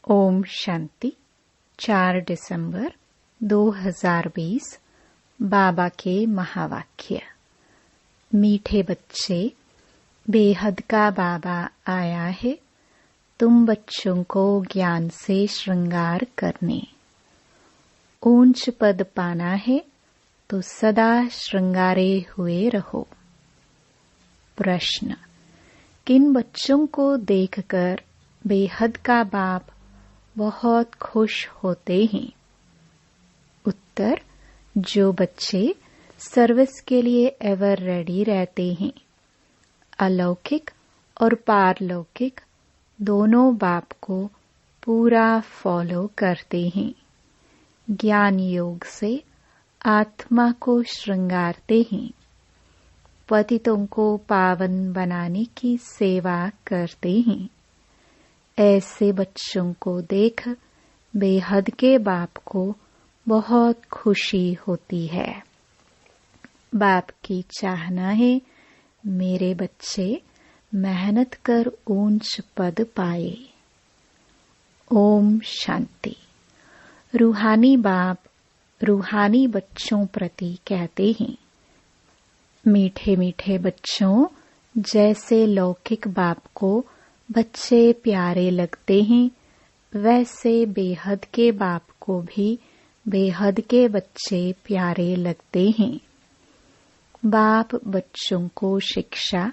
ओम शांति। 4 दिसंबर 2020 बाबा के महावाक्य। मीठे बच्चे, बेहद का बाबा आया है तुम बच्चों को ज्ञान से श्रृंगार करने। ऊंच पद पाना है तो सदा श्रृंगारे हुए रहो। प्रश्न, किन बच्चों को देखकर बेहद का बाप बहुत खुश होते हैं? उत्तर, जो बच्चे सर्विस के लिए एवर रेडी रहते हैं, अलौकिक और पारलौकिक दोनों बाप को पूरा फॉलो करते हैं। ज्ञान योग से आत्मा को श्रृंगारते हैं, पतितों को पावन बनाने की सेवा करते हैं। ऐसे बच्चों को देख बेहद के बाप को बहुत खुशी होती है। बाप की चाहना है मेरे बच्चे मेहनत कर ऊंच पद पाए। ओम शांति। रूहानी बाप रूहानी बच्चों प्रति कहते हैं, मीठे मीठे बच्चों, जैसे लौकिक बाप को बच्चे प्यारे लगते हैं, वैसे बेहद के बाप को भी बेहद के बच्चे प्यारे लगते हैं। बाप बच्चों को शिक्षा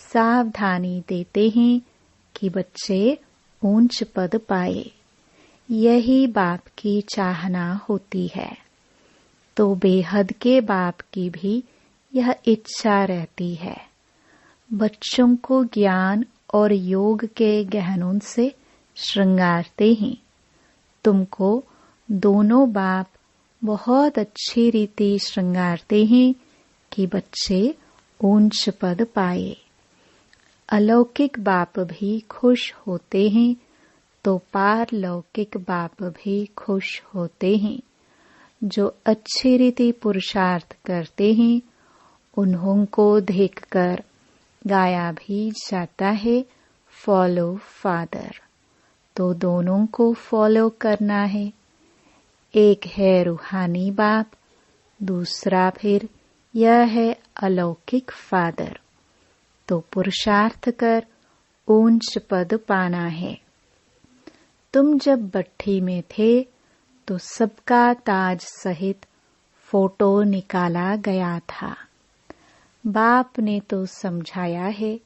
सावधानी देते हैं कि बच्चे ऊंच पद पाए। यही बाप की चाहना होती है, तो बेहद के बाप की भी यह इच्छा रहती है। बच्चों को ज्ञान और योग के गहनों से श्रृंगारते हैं। तुमको दोनों बाप बहुत अच्छी रीति श्रृंगारते हैं कि बच्चे ऊंच पद पाए। अलौकिक बाप भी खुश होते हैं तो पारलौकिक बाप भी खुश होते हैं। जो अच्छी रीति पुरुषार्थ करते हैं, उन्हों को देखकर गाया भी जाता है, फॉलो फादर। तो दोनों को फॉलो करना है। एक है रूहानी बाप, दूसरा फिर यह है अलौकिक फादर। तो पुरुषार्थ कर ऊंच पद पाना है। तुम जब भट्ठी में थे तो सबका ताज सहित फोटो निकाला गया था। बाप ने तो समझाया है,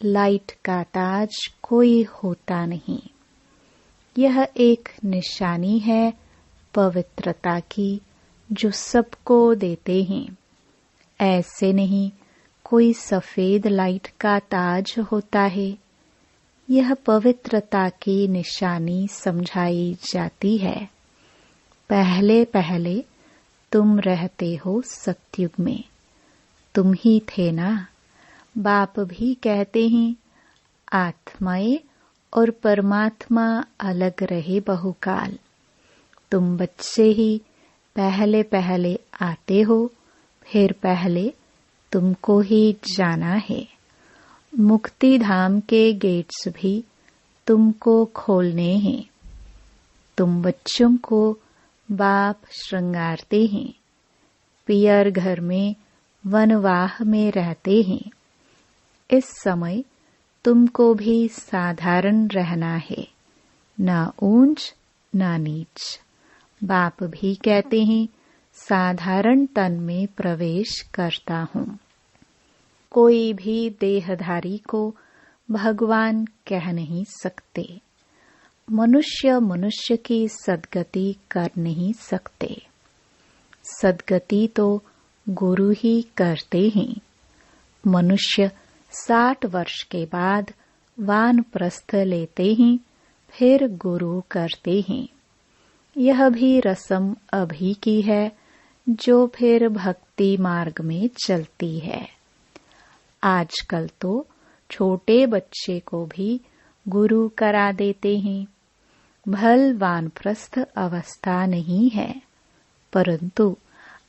लाइट का ताज कोई होता नहीं। यह एक निशानी है पवित्रता की, जो सबको देते हैं। ऐसे नहीं कोई सफेद लाइट का ताज होता है। यह पवित्रता की निशानी समझाई जाती है। पहले पहले तुम रहते हो सतयुग में, तुम ही थे ना। बाप भी कहते हैं, आत्माएं और परमात्मा अलग रहे बहुकाल। तुम बच्चे ही पहले पहले आते हो, फिर पहले तुमको ही जाना है। मुक्ति धाम के गेट्स भी तुमको खोलने हैं। तुम बच्चों को बाप श्रृंगारते हैं। पियर घर में वनवाह में रहते हैं। इस समय तुमको भी साधारण रहना है, न ऊंच न नीच। बाप भी कहते हैं, साधारण तन में प्रवेश करता हूँ। कोई भी देहधारी को भगवान कह नहीं सकते। मनुष्य मनुष्य की सद्गति कर नहीं सकते। सद्गति तो गुरु ही करते हैं। मनुष्य 60 वर्ष के बाद वानप्रस्थ लेते हैं, फिर गुरु करते हैं। यह भी रस्म अभी की है, जो फिर भक्ति मार्ग में चलती है। आजकल तो छोटे बच्चे को भी गुरु करा देते हैं। भल वानप्रस्थ अवस्था नहीं है, परंतु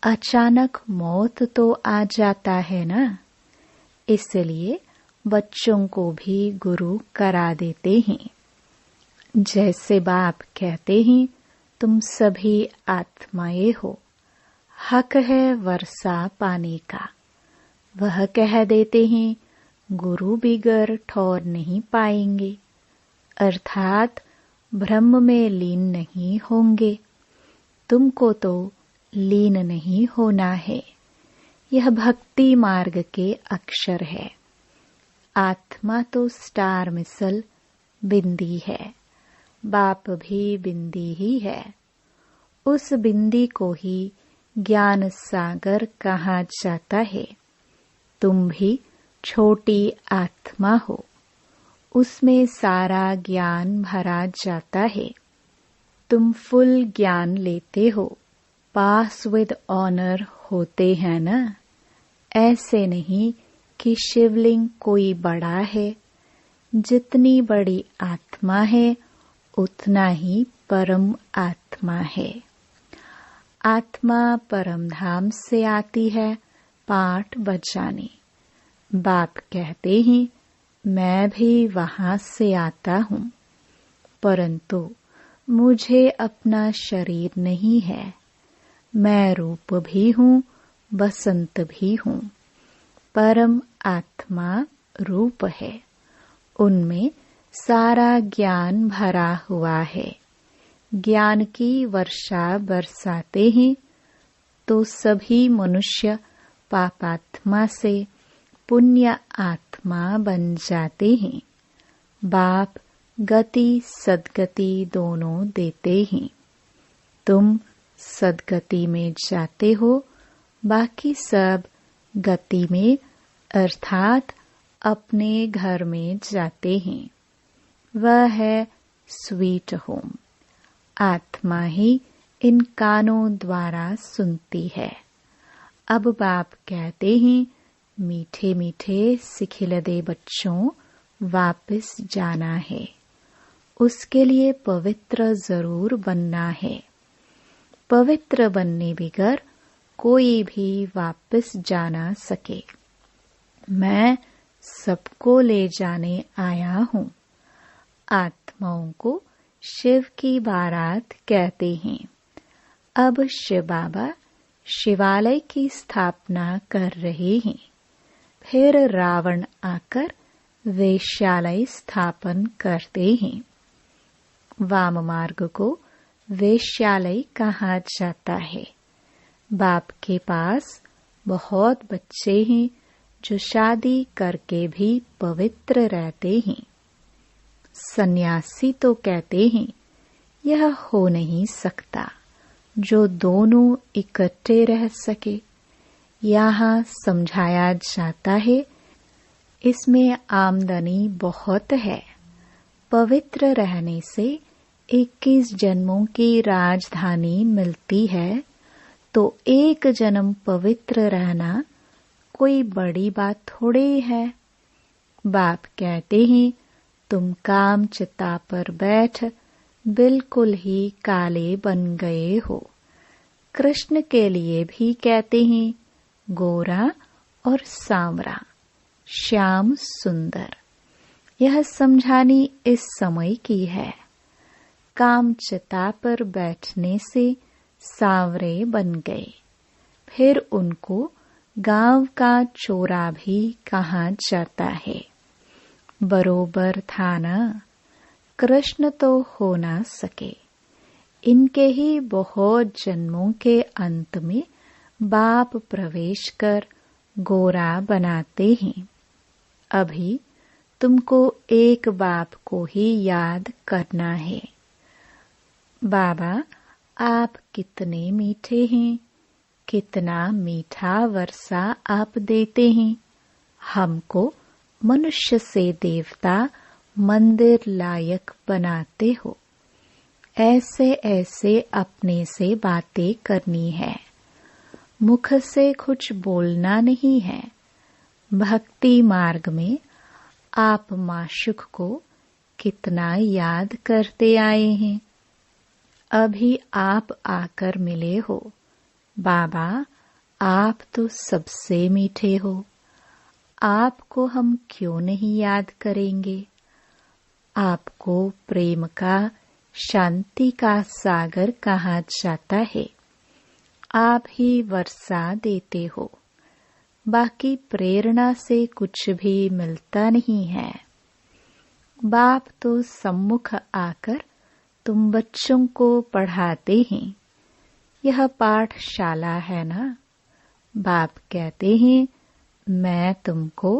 अचानक मौत तो आ जाता है ना। इसलिए बच्चों को भी गुरु करा देते हैं। जैसे बाप कहते हैं तुम सभी आत्माएं हो, हक है वर्षा पाने का। वह कह देते हैं गुरु बिगर ठौर नहीं पाएंगे, अर्थात ब्रह्म में लीन नहीं होंगे। तुमको तो लीन नहीं होना है। यह भक्ति मार्ग के अक्षर है। आत्मा तो स्टार मिसल बिंदी है, बाप भी बिंदी ही है। उस बिंदी को ही ज्ञान सागर कहा जाता है। तुम भी छोटी आत्मा हो, उसमें सारा ज्ञान भरा जाता है। तुम फुल ज्ञान लेते हो, पास विद ऑनर होते हैं ना। ऐसे नहीं कि शिवलिंग कोई बड़ा है। जितनी बड़ी आत्मा है उतना ही परम आत्मा है। आत्मा परम धाम से आती है पाठ बजाने। बाप कहते हैं मैं भी वहां से आता हूँ, परंतु मुझे अपना शरीर नहीं है। मैं रूप भी हूँ, बसंत भी हूँ। परम आत्मा रूप है, उनमें सारा ज्ञान भरा हुआ है। ज्ञान की वर्षा बरसाते हैं तो सभी मनुष्य पापात्मा से पुण्य आत्मा बन जाते हैं। बाप गति सदगति दोनों देते हैं। तुम सदगति में जाते हो, बाकी सब गति में अर्थात अपने घर में जाते हैं। वह है स्वीट होम। आत्मा ही इन कानों द्वारा सुनती है। अब बाप कहते हैं मीठे मीठे सिखिलदे बच्चों, वापस जाना है। उसके लिए पवित्र जरूर बनना है। पवित्र बनने बगैर कोई भी वापस जा ना सके। मैं सबको ले जाने आया हूँ। आत्माओं को शिव की बारात कहते हैं। अब शिव बाबा शिवालय की स्थापना कर रहे हैं। फिर रावण आकर वेश्यालय स्थापन करते हैं। वाम मार्ग को वेश्यालय कहा जाता है। बाप के पास बहुत बच्चे हैं जो शादी करके भी पवित्र रहते हैं। सन्यासी तो कहते हैं यह हो नहीं सकता जो दोनों इकट्ठे रह सके। यहाँ समझाया जाता है इसमें आमदनी बहुत है। पवित्र रहने से 21 जन्मों की राजधानी मिलती है, तो एक जन्म पवित्र रहना कोई बड़ी बात थोड़ी है। बाप कहते हैं तुम काम चिता पर बैठ बिल्कुल ही काले बन गए हो। कृष्ण के लिए भी कहते हैं गोरा और सांवरा, श्याम सुंदर। यह समझानी इस समय की है। काम चिता पर बैठने से सांवरे बन गए। फिर उनको गांव का चोरा भी कहा जाता है। बरोबर था ना। कृष्ण तो हो ना सके। इनके ही बहुत जन्मों के अंत में बाप प्रवेश कर गोरा बनाते हैं। अभी तुमको एक बाप को ही याद करना है। बाबा आप कितने मीठे हैं, कितना मीठा वर्षा आप देते हैं। हमको मनुष्य से देवता मंदिर लायक बनाते हो। ऐसे ऐसे अपने से बातें करनी है, मुख से कुछ बोलना नहीं है। भक्ति मार्ग में आप माशुक को कितना याद करते आए हैं। अभी आप आकर मिले हो। बाबा आप तो सबसे मीठे हो, आपको हम क्यों नहीं याद करेंगे। आपको प्रेम का, शांति का सागर कहा जाता है। आप ही वर्षा देते हो, बाकी प्रेरणा से कुछ भी मिलता नहीं है। बाप तो सम्मुख आकर तुम बच्चों को पढ़ाते हैं। यह पाठशाला है ना। बाप कहते हैं, मैं तुमको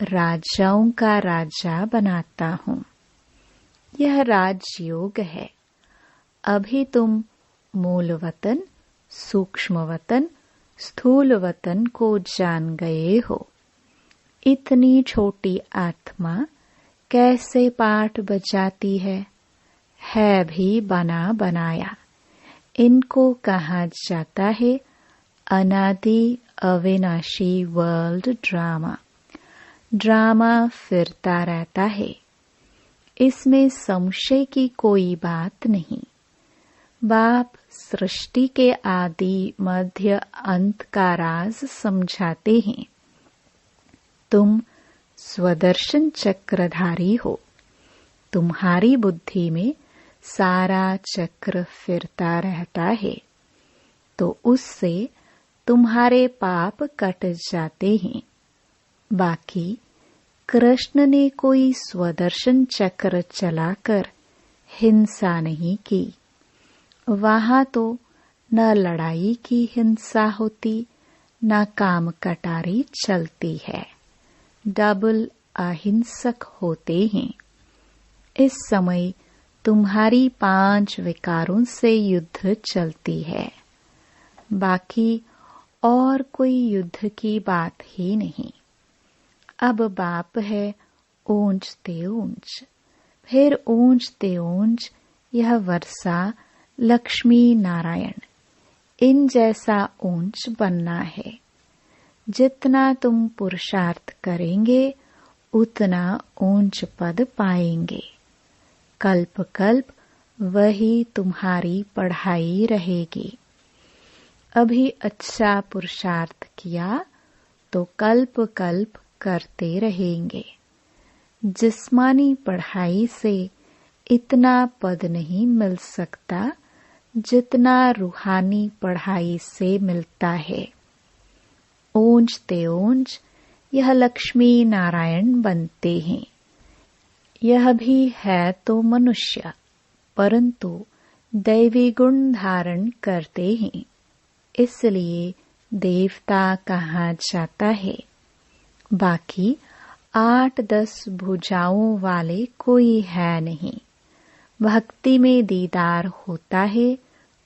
राजाओं का राजा बनाता हूँ। यह राजयोग है। अभी तुम मूल वतन, सूक्ष्म वतन, स्थूल वतन को जान गए हो। इतनी छोटी आत्मा कैसे पाठ बजाती है भी बना बनाया। इनको कहा जाता है अनादि अविनाशी वर्ल्ड ड्रामा। ड्रामा फिरता रहता है, इसमें संशय की कोई बात नहीं। बाप सृष्टि के आदि मध्य अंत का राज समझाते हैं। तुम स्वदर्शन चक्रधारी हो। तुम्हारी बुद्धि में सारा चक्र फिरता रहता है, तो उससे तुम्हारे पाप कट जाते हैं। बाकी कृष्ण ने कोई स्वदर्शन चक्र चलाकर हिंसा नहीं की। वहां तो न लड़ाई की हिंसा होती, न काम कटारी चलती है। डबल अहिंसक होते हैं। इस समय तुम्हारी 5 विकारों से युद्ध चलती है। बाकी और कोई युद्ध की बात ही नहीं। अब बाप है ऊंचते ऊंच, फिर ऊंचते ऊंच यह वर्षा लक्ष्मी नारायण, इन जैसा ऊंच बनना है। जितना तुम पुरुषार्थ करेंगे उतना ऊंच पद पाएंगे। कल्प कल्प वही तुम्हारी पढ़ाई रहेगी। अभी अच्छा पुरुषार्थ किया तो कल्प कल्प करते रहेंगे। जिस्मानी पढ़ाई से इतना पद नहीं मिल सकता जितना रूहानी पढ़ाई से मिलता है। ऊंचते ऊंच यह लक्ष्मी नारायण बनते हैं। यह भी है तो मनुष्य, परंतु दैवी गुण धारण करते हैं, इसलिए देवता कहा जाता है। बाकी 8-10 भुजाओं वाले कोई है नहीं। भक्ति में दीदार होता है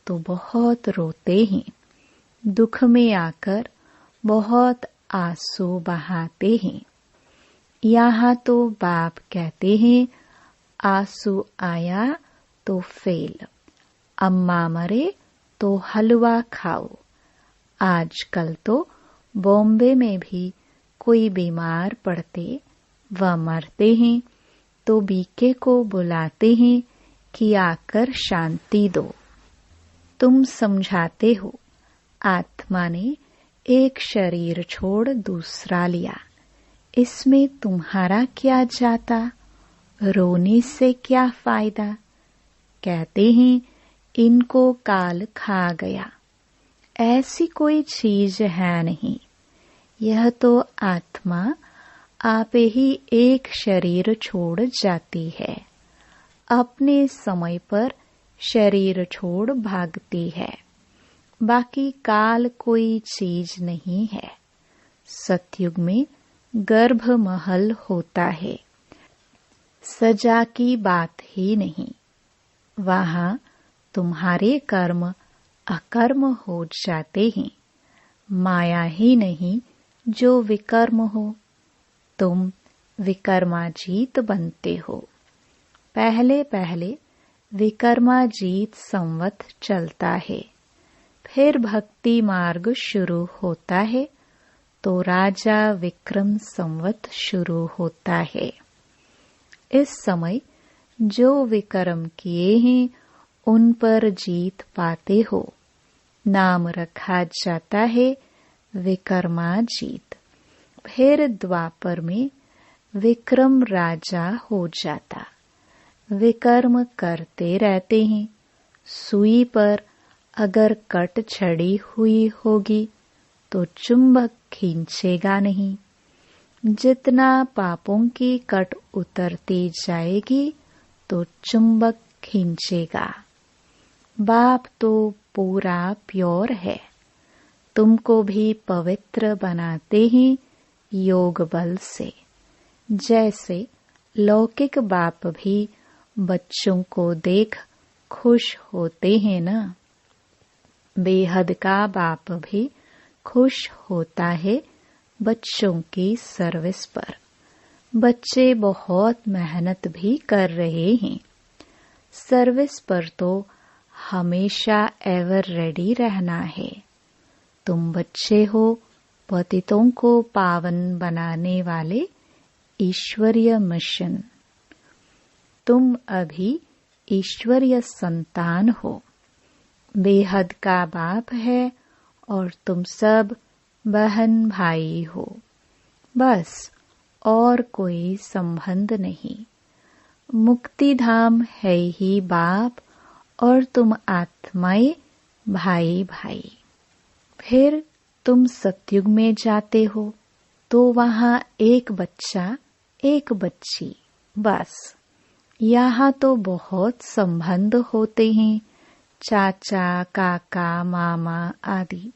तो बहुत रोते हैं। दुख में आकर बहुत आंसू बहाते हैं। यहाँ तो बाप कहते हैं, आंसू आया तो फेल, अम्मा मरे तो हलवा खाओ। आजकल तो बॉम्बे में भी कोई बीमार पड़ते व मरते हैं तो बीके को बुलाते हैं कि आकर शांति दो। तुम समझाते हो आत्मा ने एक शरीर छोड़ दूसरा लिया, इसमें तुम्हारा क्या जाता, रोने से क्या फायदा। कहते हैं इनको काल खा गया। ऐसी कोई चीज है नहीं। यह तो आत्मा आप ही एक शरीर छोड़ जाती है। अपने समय पर शरीर छोड़ भागती है। बाकी काल कोई चीज नहीं है। सतयुग में गर्भ महल होता है, सजा की बात ही नहीं। वहां तुम्हारे कर्म अकर्म हो जाते हैं। माया ही नहीं जो विकर्म हो। तुम विकर्माजीत बनते हो। पहले पहले विकर्माजीत संवत चलता है, फिर भक्ति मार्ग शुरू होता है तो राजा विक्रम संवत शुरू होता है। इस समय जो विक्रम किए हैं उन पर जीत पाते हो। नाम रखा जाता है विकर्माजीत। फिर द्वापर में विक्रम राजा हो जाता। विकर्म करते रहते हैं। सुई पर अगर कट चढ़ी हुई होगी तो चुंबक खींचेगा नहीं। जितना पापों की कट उतरती जाएगी तो चुंबक खींचेगा। बाप तो पूरा प्योर है, तुमको भी पवित्र बनाते हैं योग बल से। जैसे लौकिक बाप भी बच्चों को देख खुश होते हैं ना, बेहद का बाप भी खुश होता है बच्चों की सर्विस पर। बच्चे बहुत मेहनत भी कर रहे हैं। सर्विस पर तो हमेशा एवर रेडी रहना है। तुम बच्चे हो पतितों को पावन बनाने वाले ईश्वरीय मिशन। तुम अभी ईश्वरीय संतान हो। बेहद का बाप है और तुम सब बहन भाई हो। बस और कोई संबंध नहीं। मुक्ति धाम है ही बाप और तुम आत्माएं भाई भाई। फिर तुम सतयुग में जाते हो तो वहां एक बच्चा एक बच्ची, बस। यहाँ तो बहुत संबंध होते हैं, चाचा काका मामा आदि।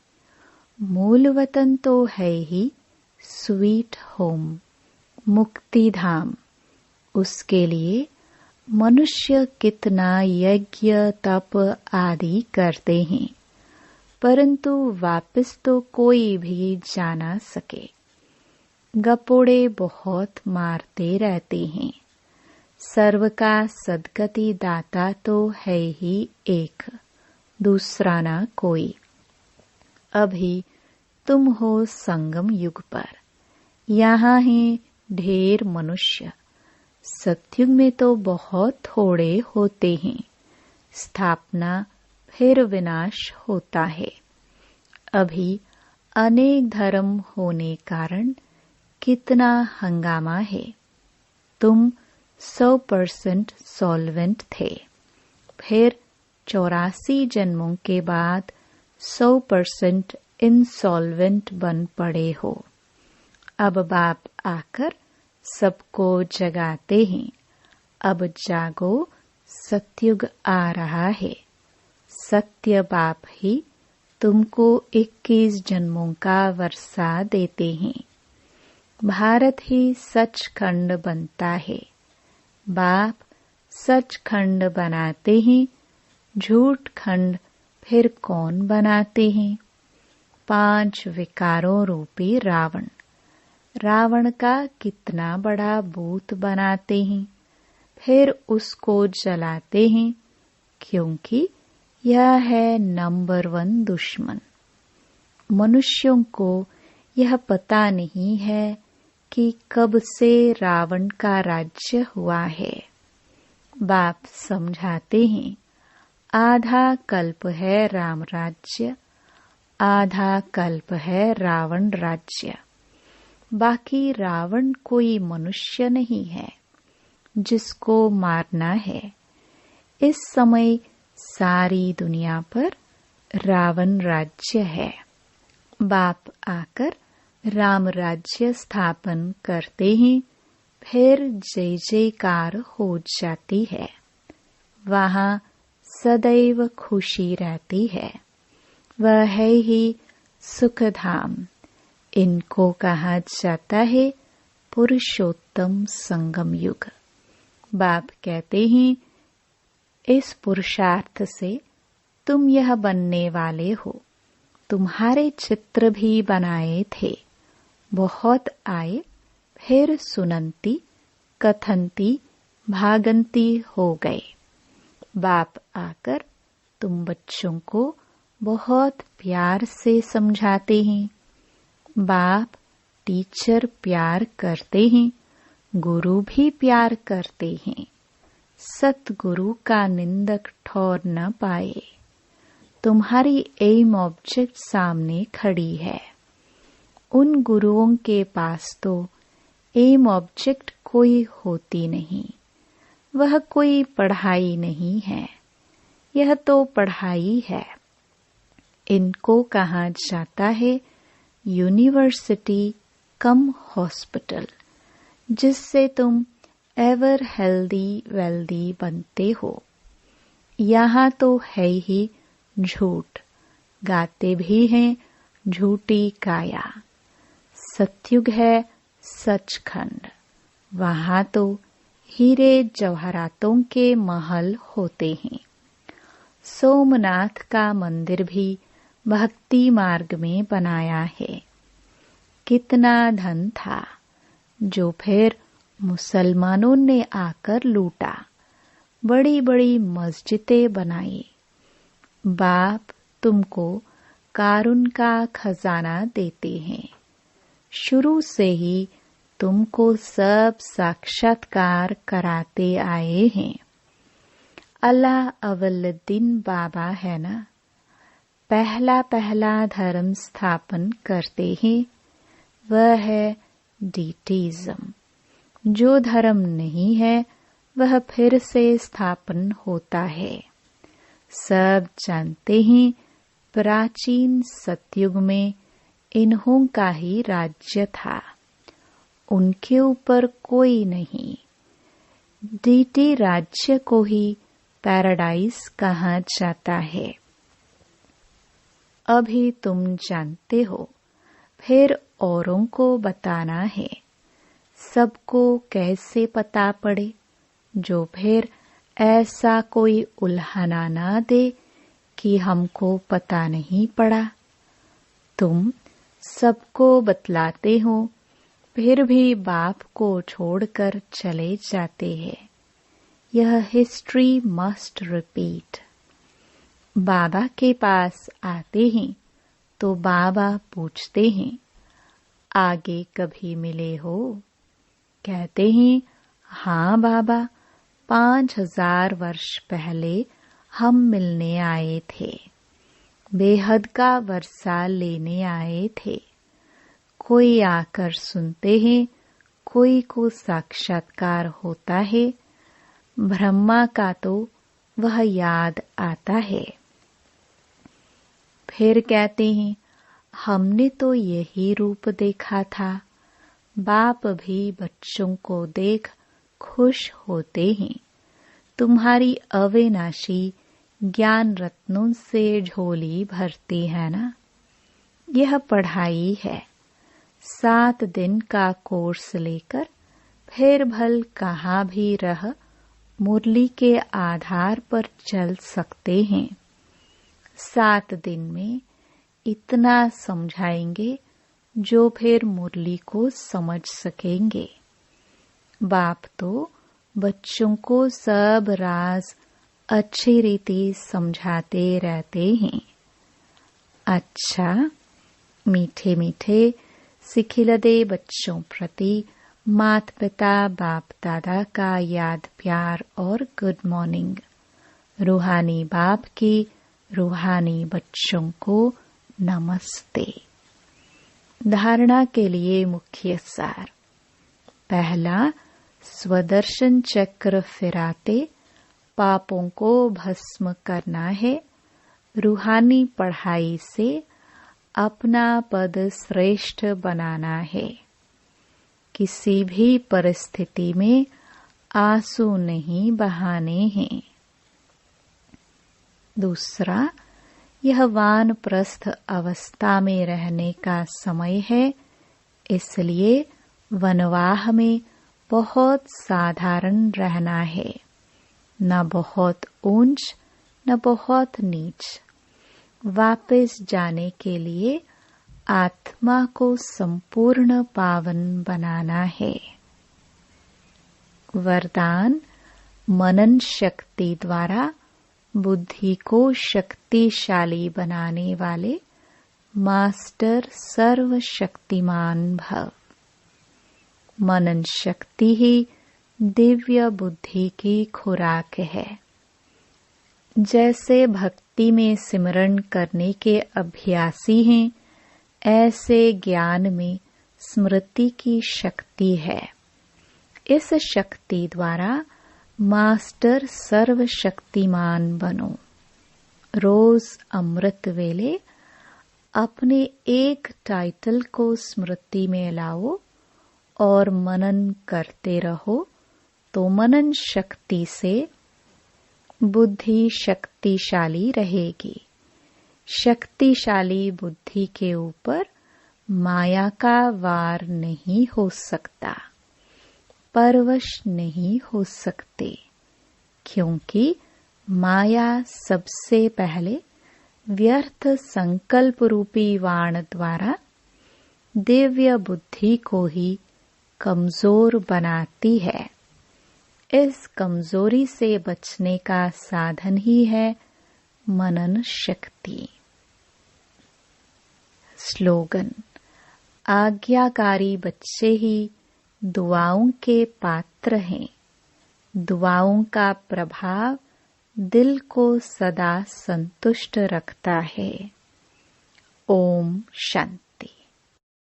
मूल वतन तो है ही स्वीट होम, मुक्ति धाम। उसके लिए मनुष्य कितना यज्ञ तप आदि करते हैं, परंतु वापस तो कोई भी जा ना सके। गपोड़े बहुत मारते रहते हैं। सर्व का सदगति दाता तो है ही एक, दूसरा ना कोई। अभी तुम हो संगम युग पर। यहाँ हैं ढेर मनुष्य। सतयुग में तो बहुत थोड़े होते हैं। स्थापना फिर विनाश होता है। अभी अनेक धर्म होने कारण कितना हंगामा है। तुम 100% सॉल्वेंट थे, फिर 84 जन्मों के बाद 100% इंसॉल्वेंट बन पड़े हो। अब बाप आकर सबको जगाते हैं। अब जागो, सतयुग आ रहा है। सत्य बाप ही तुमको 21 जन्मों का वर्षा देते हैं। भारत ही सचखंड बनता है। बाप सचखंड बनाते हैं, झूठ खंड फिर कौन बनाते हैं? 5 विकारों रूपी रावण। रावण का कितना बड़ा भूत बनाते हैं, फिर उसको जलाते हैं, क्योंकि यह है नंबर 1 दुश्मन। मनुष्यों को यह पता नहीं है कि कब से रावण का राज्य हुआ है। बाप समझाते हैं, आधा कल्प है राम राज्य, आधा कल्प है रावण राज्य। बाकी रावण कोई मनुष्य नहीं है जिसको मारना है। इस समय सारी दुनिया पर रावण राज्य है। बाप आकर राम राज्य स्थापन करते हैं, फिर जय जयकार हो जाती है। वहाँ सदैव खुशी रहती है। वह है ही सुखधाम। इनको कहा जाता है पुरुषोत्तम संगम युग। बाप कहते हैं, इस पुरुषार्थ से तुम यह बनने वाले हो। तुम्हारे चित्र भी बनाए थे, बहुत आए, फिर सुनंती कथंती भागंती हो गए। बाप आकर तुम बच्चों को बहुत प्यार से समझाते हैं। बाप टीचर प्यार करते हैं, गुरु भी प्यार करते हैं। सतगुरु का निंदक ठौर न पाए। तुम्हारी एम ऑब्जेक्ट सामने खड़ी है। उन गुरुओं के पास तो एम ऑब्जेक्ट कोई होती नहीं। वह कोई पढ़ाई नहीं है, यह तो पढ़ाई है। इनको कहा जाता है यूनिवर्सिटी कम हॉस्पिटल, जिससे तुम एवर हेल्दी वेल्दी बनते हो। यहाँ तो है ही झूठ, गाते भी हैं झूठी काया। सतयुग है सचखंड, वहाँ तो हीरे जवाहरातों के महल होते हैं। सोमनाथ का मंदिर भी भक्ति मार्ग में बनाया है। कितना धन था जो फिर मुसलमानों ने आकर लूटा। बड़ी बड़ी मस्जिदें बनाई। बाप तुमको कारुन का खजाना देते हैं। शुरू से ही तुमको सब साक्षात्कार कराते आए हैं। अल्लाह अवलुद्दीन बाबा है ना, पहला धर्म स्थापन करते हैं, वह है डीटीज़म। जो धर्म नहीं है वह फिर से स्थापन होता है। सब जानते हैं प्राचीन सतयुग में इन्हों का ही राज्य था, उनके ऊपर कोई नहीं। डीटी राज्य को ही पैराडाइज कहा जाता है। अभी तुम जानते हो, फिर औरों को बताना है। सबको कैसे पता पड़े, जो फिर ऐसा कोई उल्हाना ना दे कि हमको पता नहीं पड़ा। तुम सबको बतलाते हो, फिर भी बाप को छोड़कर चले जाते हैं। यह हिस्ट्री मस्ट रिपीट। बाबा के पास आते हैं तो बाबा पूछते हैं, आगे कभी मिले हो? कहते हैं, हाँ बाबा, 5000 वर्ष पहले हम मिलने आए थे। बेहद का वर्षा लेने आए थे। कोई आकर सुनते हैं, कोई को साक्षात्कार होता है। ब्रह्मा का तो वह याद आता है। फिर कहते हैं, हमने तो यही रूप देखा था। बाप भी बच्चों को देख खुश होते हैं। तुम्हारी अविनाशी ज्ञान रत्नों से झोली भरती है ना। यह पढ़ाई है। 7 दिन का कोर्स लेकर फिर भल कहाँ भी रह मुरली के आधार पर चल सकते हैं। 7 दिन में इतना समझाएंगे जो फिर मुरली को समझ सकेंगे। बाप तो बच्चों को सब राज अच्छी रीति समझाते रहते हैं। अच्छा, मीठे मीठे सिखिलदे बच्चों प्रति माता पिता बाप दादा का याद प्यार और गुड मॉर्निंग। रूहानी बाप की रूहानी बच्चों को नमस्ते। धारणा के लिए मुख्य सार। पहला, स्वदर्शन चक्र फिराते पापों को भस्म करना है। रूहानी पढ़ाई से अपना पद श्रेष्ठ बनाना है। किसी भी परिस्थिति में आंसू नहीं बहाने हैं। दूसरा, यह वानप्रस्थ अवस्था में रहने का समय है, इसलिए वनवाह में बहुत साधारण रहना है, न बहुत ऊंच न बहुत नीच। वापस जाने के लिए आत्मा को संपूर्ण पावन बनाना है। वरदान, मनन शक्ति द्वारा बुद्धि को शक्तिशाली बनाने वाले मास्टर सर्वशक्तिमान भव। मनन शक्ति ही दिव्य बुद्धि की खुराक है। जैसे भक्ति में सिमरण करने के अभ्यासी हैं, ऐसे ज्ञान में स्मृति की शक्ति है। इस शक्ति द्वारा मास्टर सर्वशक्तिमान बनो। रोज अमृत वेले अपने एक टाइटल को स्मृति में लाओ और मनन करते रहो, तो मनन शक्ति से बुद्धि शक्तिशाली रहेगी। शक्तिशाली बुद्धि के ऊपर माया का वार नहीं हो सकता, परवश नहीं हो सकते, क्योंकि माया सबसे पहले व्यर्थ संकल्प रूपी वाण द्वारा दिव्य बुद्धि को ही कमजोर बनाती है। इस कमजोरी से बचने का साधन ही है मनन शक्ति। स्लोगन: आज्ञाकारी बच्चे ही दुआओं के पात्र हैं। दुआओं का प्रभाव दिल को सदा संतुष्ट रखता है। ओम शांति।